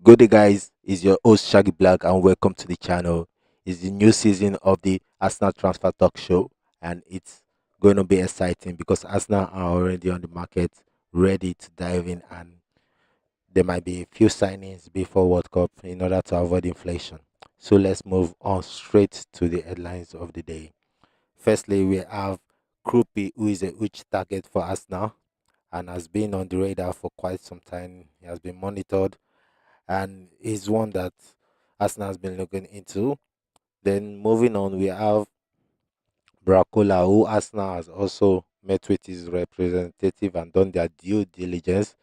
Good day, guys. It's your host Shaggy Black, and welcome to the channel. It's the new season of the Arsenal Transfer Talk Show, and it's going to be exciting because Arsenal are already on the market, ready to dive in, and there might be a few signings before World Cup in order to avoid inflation. So let's move on straight to the headlines of the day. Firstly, we have Kroupi, who is a huge target for Arsenal and has been on the radar for quite some time. He has been monitored and is one that Arsenal has been looking into. Then moving on, we have Bracola, who Arsenal has also met with his representative and done their due diligence.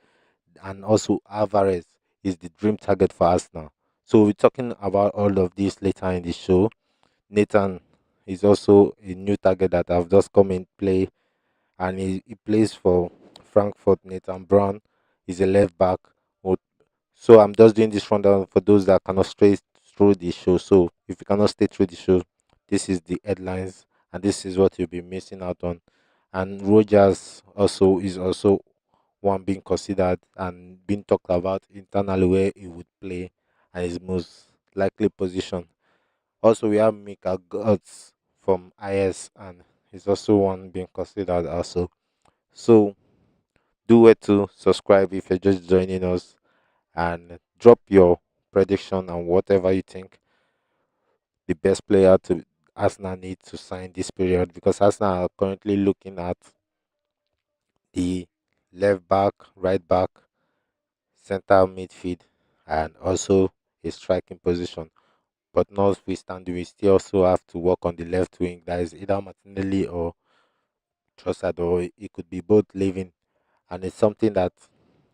And also Alvarez is the dream target for Arsenal. So we're talking about all of this later in the show. Nathan is also a new target that have just come in play, and he plays for Frankfurt. Nathan Brown is a left back. So I'm just doing this rundown for those that cannot stay through the show. So if you cannot stay through the show, this is the headlines and this is what you'll be missing out on. And Rogers also is also one being considered and being talked about internally where he would play and his most likely position. Also we have Mika Godts from IS and he's also one being considered also. So do it to subscribe if you're just joining us and drop your prediction on whatever you think the best player to Arsenal need to sign this period because Arsenal are currently looking at the left back, right back, center midfield, and also a striking position. But notwithstanding, we still also have to work on the left wing. That is either Martinelli or Trossard, or it could be both leaving, and it's something that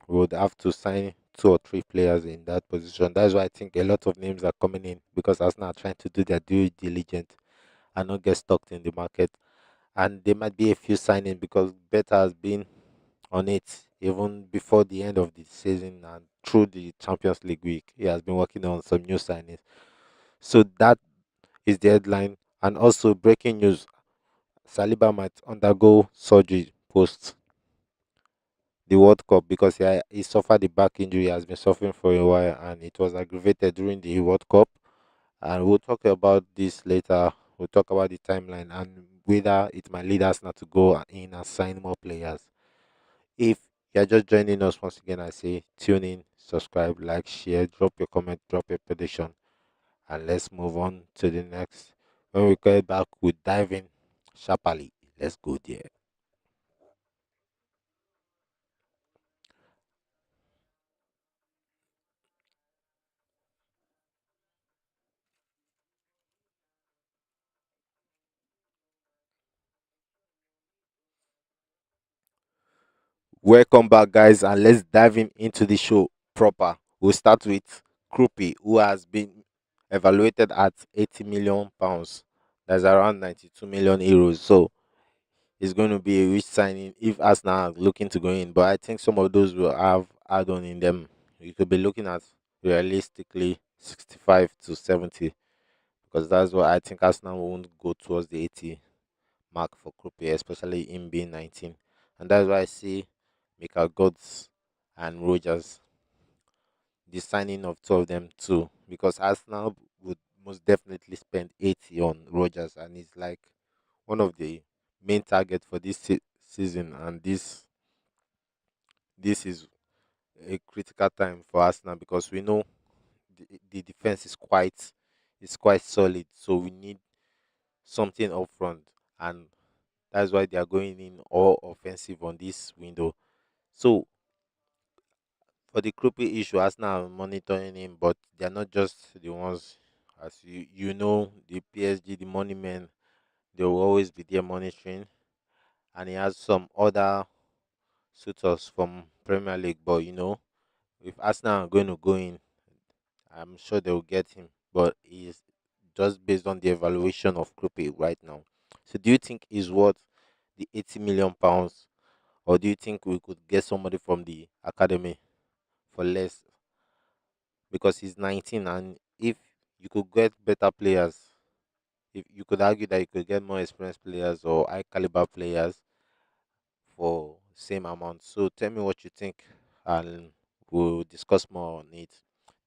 we would have to sign two or three players in that position. That's why I think a lot of names are coming in because Arsenal are trying to do their due diligence and not get stuck in the market. And there might be a few signings because Berta has been on it even before the end of the season and through the Champions League week. He has been working on some new signings. So that is the headline. And also breaking news: Saliba might undergo surgery post the World Cup because he suffered the back injury. He has been suffering for a while and it was aggravated during the World Cup. And we'll talk about this later. We'll talk about the timeline and whether it might lead us not to go in and sign more players. If you're just joining us once again, I say tune in, subscribe, like, share, drop your comment, drop your prediction, and let's move on to the next. When we get back, we dive in sharply. Let's go there. Welcome back, guys, and let's dive into the show proper. We'll start with Kroupi, who has been evaluated at £80 million. That's around 92 million euros. So it's going to be a rich signing if Arsenal are looking to go in. But I think some of those will have add on in them. You could be looking at realistically 65 to 70 because that's what I think Arsenal won't go towards the 80 mark for Kroupi, especially in being 19. And that's why I see Mika Godts and Rogers, the signing of two of them too, because Arsenal would most definitely spend 80 on Rogers, and he's like one of the main targets for this season. And this is a critical time for Arsenal because we know the defense is quite solid, so we need something up front, and that's why they are going in all offensive on this window. So for the Kroupi issue, Arsenal are monitoring him, but they're not just the ones. As you know, the PSG, the money men, they will always be there monitoring, and he has some other suitors from Premier League. But if Arsenal are going to go in, I'm sure they will get him. But he's just based on the evaluation of Kroupi right now. So do you think he's worth the £80 million, or do you think we could get somebody from the academy for less because he's 19? And if you could get better players, if you could argue that you could get more experienced players or high caliber players for same amount. So tell me what you think and we'll discuss more on it.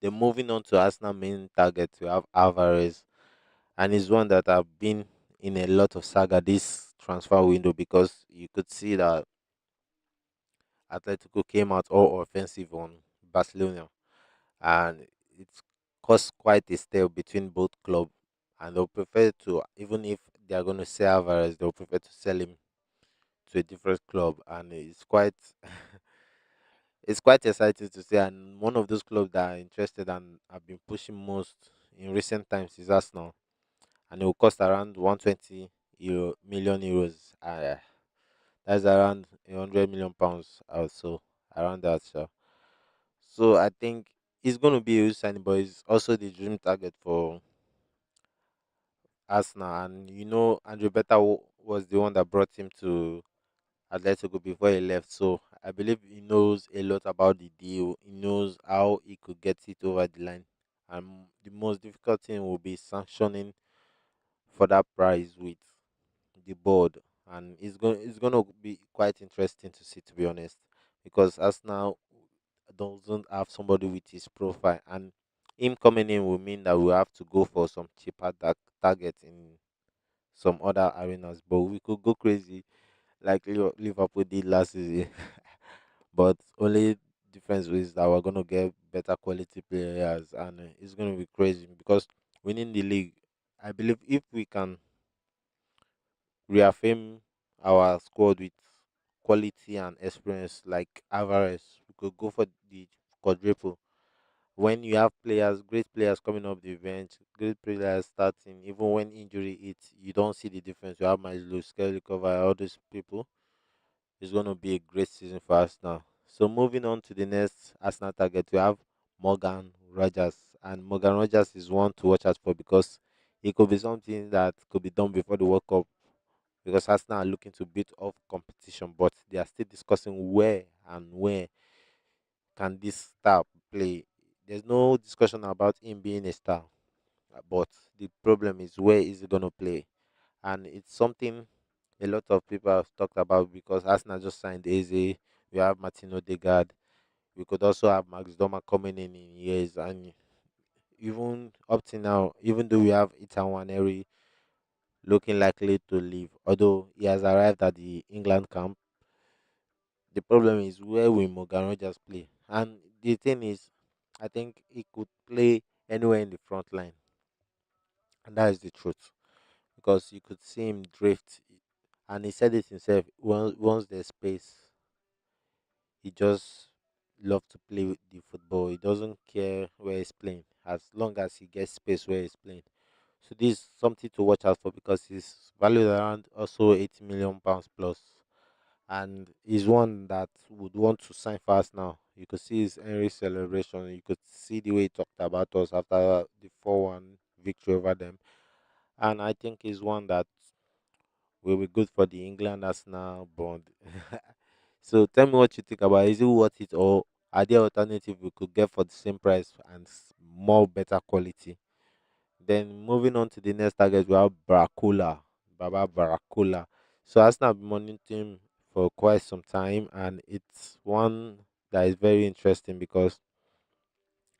Then moving on to Arsenal main target, we have Alvarez, and he's one that have been in a lot of saga this transfer window because you could see that Atletico came out all offensive on Barcelona, and it's caused quite a stir between both clubs. And they'll prefer to, even if they are going to sell Alvarez, they'll prefer to sell him to a different club, and it's quite it's quite exciting to see. And one of those clubs that are interested and have been pushing most in recent times is Arsenal, and it will cost around 120 million euros. That's around 100 million pounds also around that. So I think it's going to be a huge signing, but it's also the dream target for Arsenal. And Andre Berta was the one that brought him to Atletico before he left. So I believe he knows a lot about the deal. He knows how he could get it over the line. And the most difficult thing will be sanctioning for that price with the board. And it's gonna be quite interesting to see, to be honest, because Arsenal doesn't have somebody with his profile, and him coming in will mean that we have to go for some cheaper targets in some other arenas. But we could go crazy like Liverpool did last season. But only difference is that we're gonna get better quality players, and it's gonna be crazy because winning the league. I believe if we can reaffirm our squad with quality and experience like Alvarez, we could go for the quadruple. When you have players, great players coming off the bench, great players starting, even when injury hits, you don't see the difference. You have Miles Lewis, Kelly Cover, all these people. It's going to be a great season for us now. So moving on to the next Arsenal target, we have Morgan Rogers, and Morgan Rogers is one to watch out for because it could be something that could be done before the World Cup because Arsenal are looking to beat off competition, but they are still discussing where and where can this star play. There's no discussion about him being a star, but the problem is where is he going to play, and it's something a lot of people have talked about because Arsenal just signed Eze. We have Martin Odegaard. We could also have Max Doma coming in years, and even up to now, even though we have Ethan Waneri looking likely to leave, although he has arrived at the England camp, the problem is where will Morgan Rogers play? And the thing is, I think he could play anywhere in the front line, and that is the truth because you could see him drift, and he said it himself. Once there's space, he just love to play with the football. He doesn't care where he's playing as long as he gets space where he's playing. So this is something to watch out for because he's valued around also 80 million pounds plus, and he's one that would want to sign fast now. You could see his Henry celebration. You could see the way he talked about us after the 4-1 victory over them, and I think he's one that will be good for the England Arsenal bond. So tell me what you think about it. Is it worth it, or are there alternatives we could get for the same price and more better quality? Then moving on to the next target, we have Baba Bracola. So Arsenal have been monitoring him for quite some time, and it's one that is very interesting because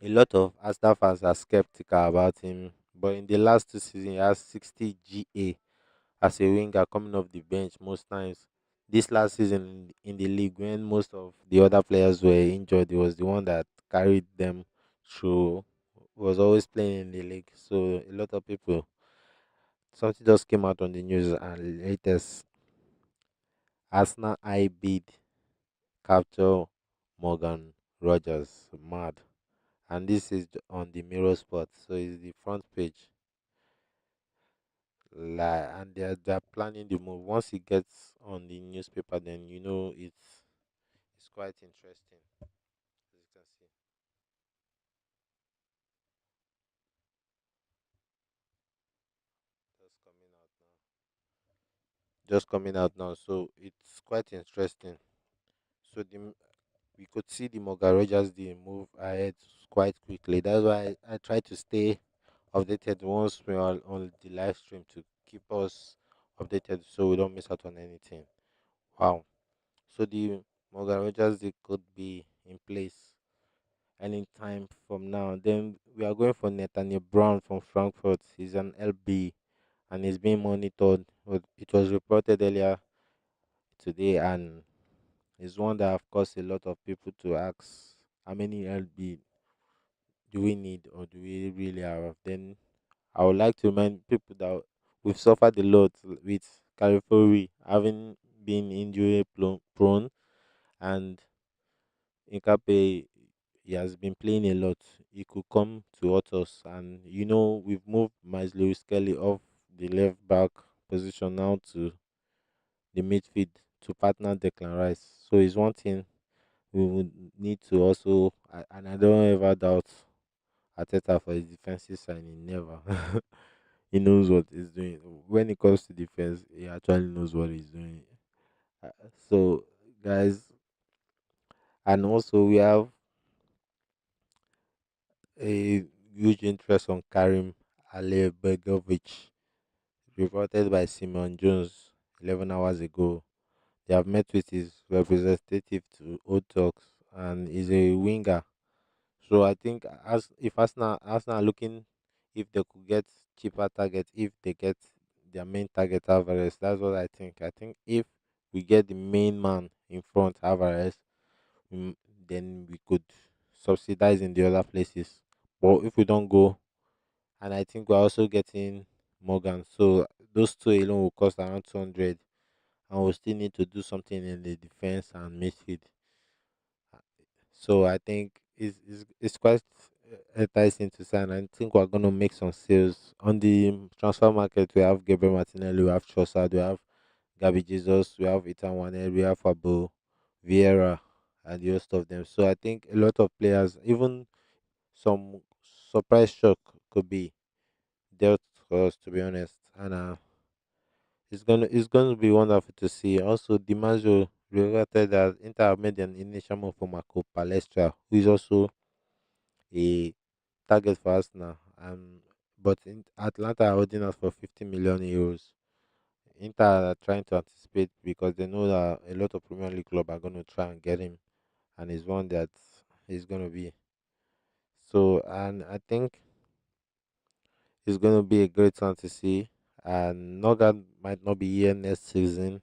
a lot of Arsenal fans are skeptical about him. But in the last two seasons, he has 60 GA as a winger coming off the bench most times. This last season in the league, when most of the other players were injured, he was the one that carried them through. Was always playing in the league. So a lot of people, something just came out on the news and latest Arsenal I bid capture Morgan Rogers. Mad. And this is on the Mirror Spot, so it's the front page. And they're planning the move. Once it gets on the newspaper, then it's quite interesting. As you can see, just coming out now. Just coming out now, so it's quite interesting. So we could see the Morgan Rogers deal move ahead quite quickly. That's why I try to stay updated once we are on the live stream to keep us updated so we don't miss out on anything. Wow. So the Morgan Rogers deal could be in place anytime from now. Then we are going for Nathaniel Brown from Frankfurt. He's an LB and he's being monitored. It was reported earlier today, and it's one that have caused a lot of people to ask how many LB do we need or do we really have. Then I would like to remind people that we've suffered a lot with Califori having been injury prone, and Nkape, he has been playing a lot. He could come to hurt us, and we've moved Miles Lewis Kelly off the left back position now to the midfield to partner Declan Rice. So it's one thing we would need to also, and I don't ever doubt Ateta for his defensive signing. Never. He knows what he's doing. When it comes to defense, he actually knows what he's doing. So, guys, and also we have a huge interest on Karim Alebegovic, reported by Simon Jones 11 hours ago. They have met with his representative to hold talks, and is a winger. So I think as if Arsenal are looking if they could get cheaper targets if they get their main target Alvarez. That's what I think. I think if we get the main man in front Alvarez, mm, then we could subsidize in the other places. But if we don't go, and I think we're also getting Morgan, so those two alone will cost around 200, and we'll still need to do something in the defense and midfield. So I think it's quite enticing to sign. I think we're gonna make some sales on the transfer market. We have Gabriel Martinelli, we have Trossard, we have Gabby Jesus, we have Ethan Wanel, we have Fabo, Vieira, and the rest of them. So I think a lot of players, even some surprise shock could be dealt for us, to be honest. And it's gonna be wonderful to see. Also, DiMaggio related that Inter have made an initial move for Marco Palestra, who is also a target for Arsenal. But in Atlanta are holding us for 50 million euros. Inter are trying to anticipate because they know that a lot of Premier League club are going to try and get him, and he's one that is going to be. So, and I think it's going to be a great one to see. And Nogan might not be here next season.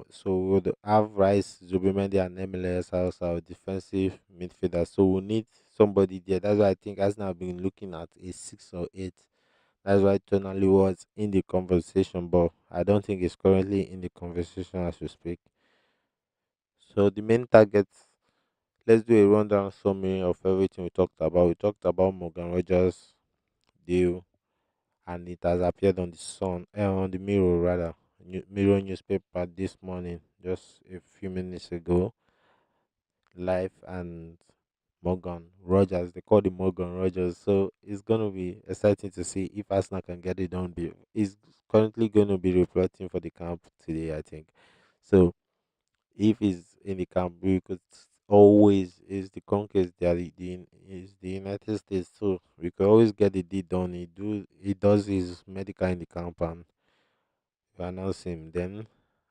So we'll have Rice, Zubimendi, and MLS as our defensive midfielder. So we need somebody there. That's why I think Arsenal have been looking at a 6 or 8. That's why Tonali was in the conversation, but I don't think he's currently in the conversation as we speak. So the main targets, let's do a rundown summary of everything we talked about. We talked about Morgan Rogers deal, and it has appeared on the on the Mirror rather, Mirror newspaper this morning, just a few minutes ago, live. And Morgan Rogers, they call him Morgan Rogers. So it's gonna be exciting to see if Arsenal can get it done. He's currently gonna be reporting for the camp today, I think. So if he's in the camp, we could always is the conquest there is the United States, so we could always get the deed done. He does his medical in the camp and we announce him. Then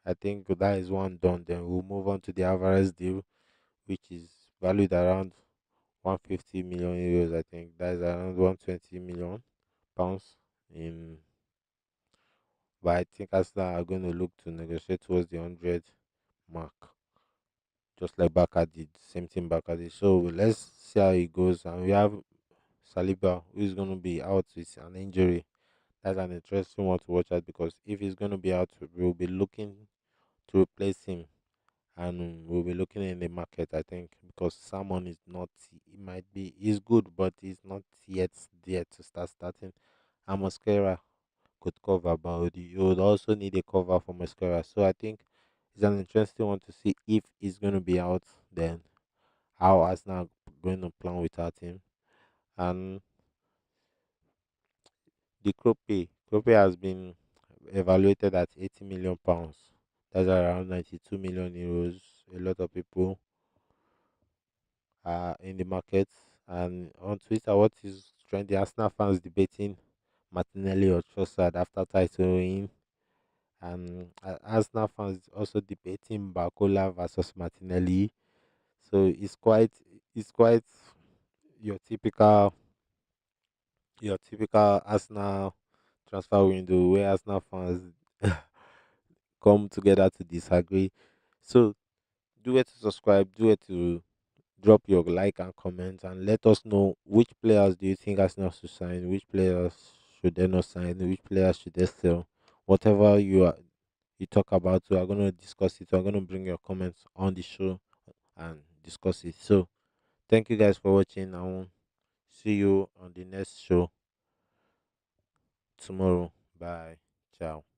I think that is one done. Then we'll move on to the Alvarez deal, which is valued around 150 million euros. I think that is around 120 million pounds in. But I think Arsenal are going to look to negotiate towards the 100 mark, just like Barca did. Same thing Barca did. So let's see how it goes. And we have Saliba, who is going to be out with an injury. That's an interesting one to watch out because if he's going to be out, we'll be looking to replace him, and we'll be looking in the market, I think, because Salmon is not, he might be, he's good, but he's not yet there to start starting. And Mosquera could cover, but you would also need a cover for Mosquera. So I think it's an interesting one to see if he's going to be out, then how Arsenal going to plan without him. And the Kroupi has been evaluated at 80 million pounds. That's around 92 million euros. A lot of people in the market. And on Twitter, what is trending? Arsenal fans debating Martinelli or Trossard after title win. And Arsenal fans also debating Barcola versus Martinelli. So it's quite your typical Arsenal transfer window where Arsenal fans come together to disagree. So do it to subscribe, do it to drop your like and comment, and let us know which players do you think Arsenal should sign, which players should they not sign, which players should they sell. Whatever you talk about, we are gonna discuss it. We're gonna bring your comments on the show and discuss it. So thank you guys for watching. I will see you on the next show tomorrow. Bye. Ciao.